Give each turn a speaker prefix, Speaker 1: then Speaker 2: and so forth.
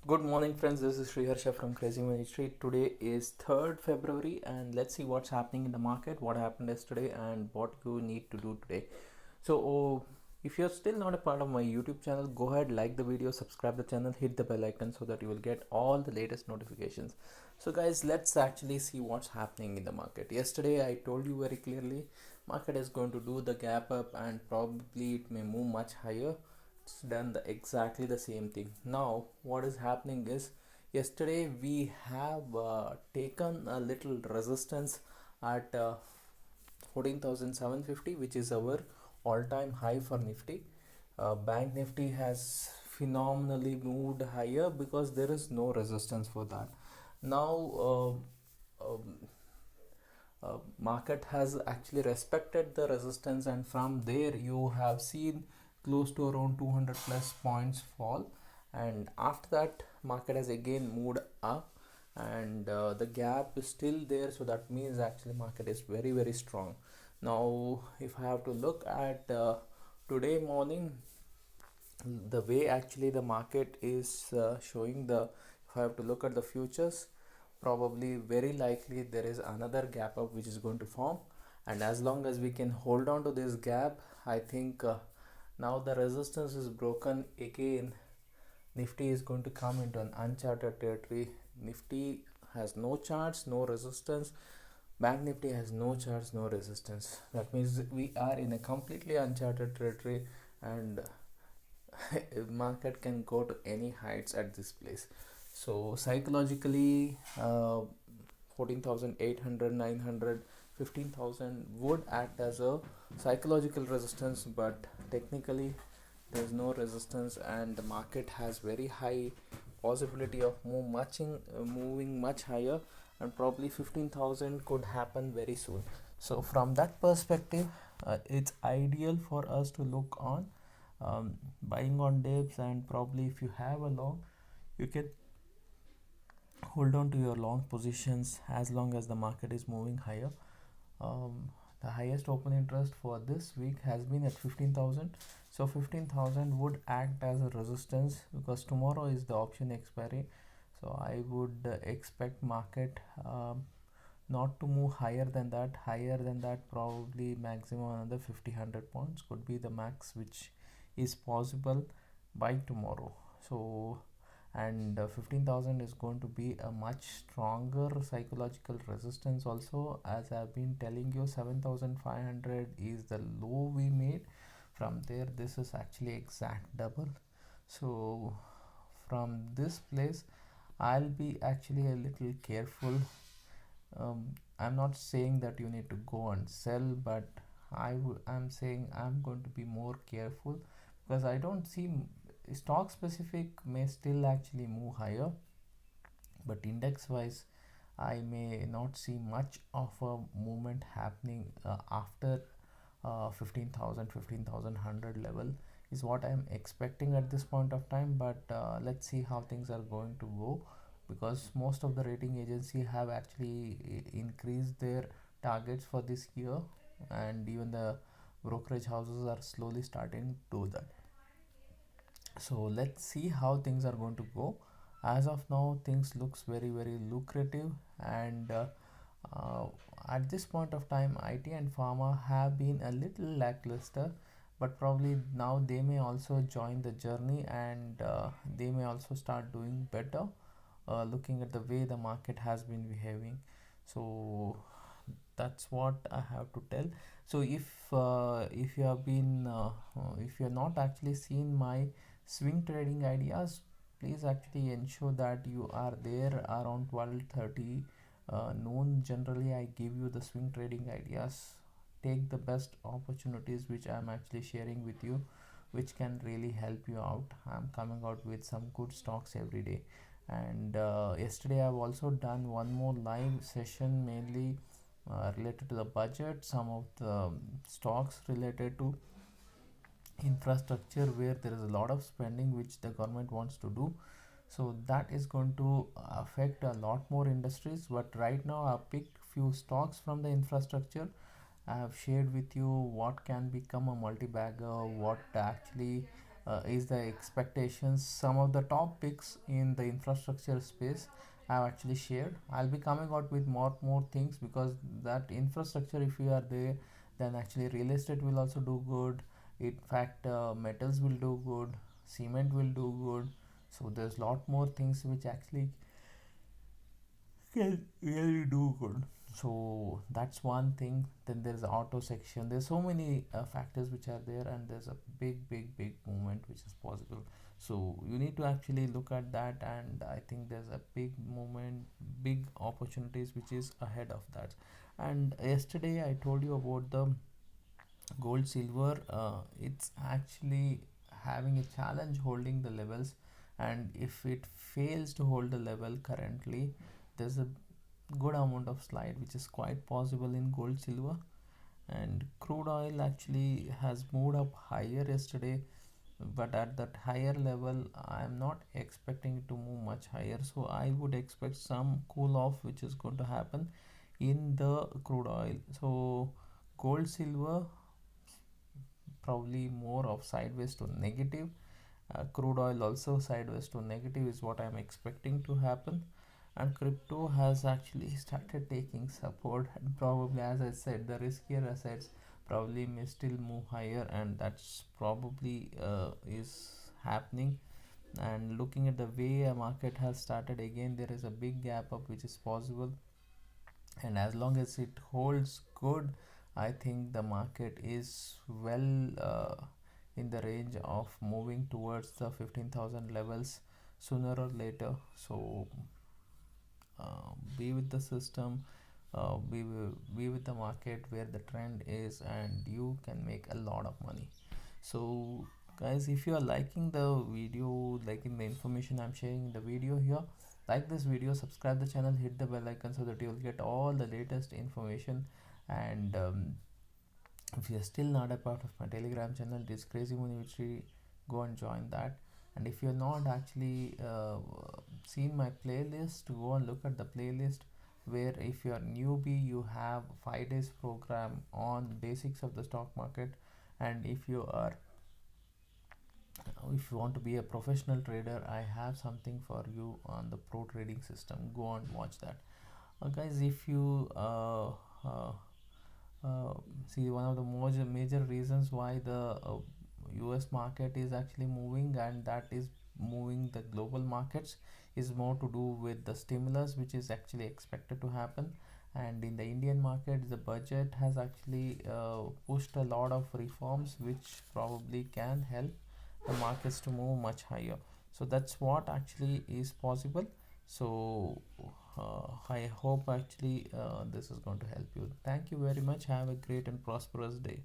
Speaker 1: Good morning, friends. This is Sriharsha from Crazy Money Street. Today is 3rd February, and let's see what's happening in the market, what happened yesterday, and what you need to do today. If you're still not a part of my YouTube channel, go ahead, like the video, subscribe the channel, hit the bell icon so that you will get all the latest notifications. So, guys, let's actually see what's happening in the market. Yesterday, I told you very clearly, market is going to do the gap up, and probably it may move much higher. It's done exactly the same thing. Now what is happening is, yesterday we have taken a little resistance at 14,750, which is our all-time high for Nifty. Bank Nifty has phenomenally moved higher because there is no resistance for that. Now market has actually respected the resistance, and from there you have seen close to around 200 plus points fall, and after that market has again moved up, and the gap is still there, so that means actually market is very strong. Now if I have to look at today morning, the way actually the market is showing, the if I have to look at the futures, probably very likely there is another gap up which is going to form, and as long as we can hold on to this gap, I think now the resistance is broken again. Nifty is going to come into an uncharted territory. Nifty has no charts, no resistance. Bank Nifty has no charts, no resistance. That means we are in a completely uncharted territory, and market can go to any heights at this place. So psychologically, 14,800, 900, 15,000 would act as a psychological resistance, but technically there's no resistance, and the market has very high possibility of moving much higher, and probably 15,000 could happen very soon. So from that perspective, it's ideal for us to look on buying on dips, and probably if you have a long, you can hold on to your long positions as long as the market is moving higher. The highest open interest for this week has been at 15,000. So 15,000 would act as a resistance because tomorrow is the option expiry. So I would expect market not to move higher than that. Higher than that, probably maximum another 50 100 points could be the max which is possible by tomorrow. So and 15,000 is going to be a much stronger psychological resistance also. As I've been telling you, 7,500 is the low we made. From there, this is actually exact double. So from this place, I'll be actually a little careful. I'm not saying that you need to go and sell, but I'm saying I'm going to be more careful because I don't see stock specific may still actually move higher, but index wise I may not see much of a movement happening after 15,000 level is what I'm expecting at this point of time. But let's see how things are going to go, because most of the rating agency have actually increased their targets for this year, and even the brokerage houses are slowly starting to do that. So let's see how things are going to go. As of now, things looks very lucrative, and uh, at this point of time IT and pharma have been a little lackluster, but probably now they may also join the journey, and they may also start doing better, looking at the way the market has been behaving. So that's what I have to tell. So if you have been if you have not actually seen my swing trading ideas, please actually ensure that you are there around 12:30 noon. Generally I give you the swing trading ideas. Take the best opportunities which I am actually sharing with you, which can really help you out. I'm coming out with some good stocks every day, and yesterday I've also done one more live session, mainly related to the budget, some of the stocks related to infrastructure where there is a lot of spending which the government wants to do. So that is going to affect a lot more industries, but right now I've picked few stocks from the infrastructure. I have shared with you what can become a multi-bagger, what actually is the expectations. Some of the top picks in the infrastructure space I've actually shared. I'll be coming out with more things, because that infrastructure, if you are there, then actually real estate will also do good. In fact, metals will do good, cement will do good. So there's lot more things which actually can really do good. So that's one thing. Then there's the auto section. There's so many factors which are there, and there's a big movement which is possible. So you need to actually look at that, and I think there's a big movement, big opportunities which is ahead of that. And yesterday I told you about the gold silver. It's actually having a challenge holding the levels, and if it fails to hold the level currently, there's a good amount of slide which is quite possible in gold silver. And crude oil actually has moved up higher yesterday, but at that higher level I am not expecting it to move much higher, so I would expect some cool off which is going to happen in the crude oil. So gold silver probably more of sideways to negative. Crude oil also sideways to negative is what I'm expecting to happen. And crypto has actually started taking support, and probably, as I said, the riskier assets probably may still move higher, and that's probably is happening. And looking at the way a market has started again, there is a big gap up which is possible, and as long as it holds good, I think the market is well in the range of moving towards the 15,000 levels sooner or later. So be with the system, be with the market where the trend is, and you can make a lot of money. So guys, if you are liking the video, liking the information I'm sharing in the video here, like this video, subscribe the channel, hit the bell icon so that you'll get all the latest information. And if you're still not a part of my telegram channel, it is Crazy Money, go and join that. And if you're not actually seen my playlist, go and look at the playlist, where if you're newbie, you have 5 days program on basics of the stock market. And if you want to be a professional trader, I have something for you on the pro trading system. Go and watch that. Guys, if you uh, uh, see, one of the major reasons why the US market is actually moving, and that is moving the global markets, is more to do with the stimulus which is actually expected to happen. And in the Indian market, the budget has actually pushed a lot of reforms which probably can help the markets to move much higher. So that's what actually is possible. So I hope actually this is going to help you. Thank you very much. Have a great and prosperous day.